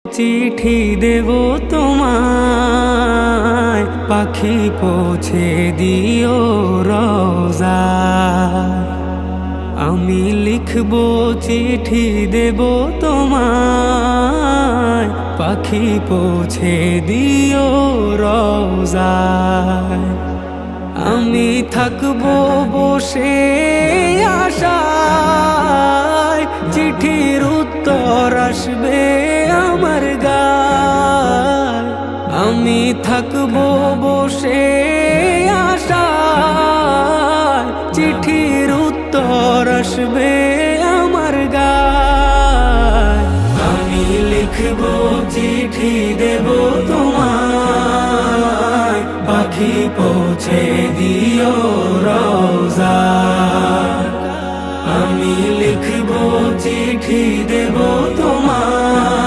চিঠি দেব তোমায়, পাখি পৌঁছে দিও রোজায়। আমি লিখব চিঠি দেব তোমায়, পাখি পৌঁছে দিও রোজায়। আমি থাকবো বসে আশায়, চিঠির উত্তর আসবে আমার গায়। আমি থাকবো বসে আশায়, চিঠির উত্তর আসবে আমার গায়। আমি লিখব চিঠি দেব তোমায়, পাখি পৌঁছে দিও রোজায়। আমি লিখব চিঠি দেব তোমায়,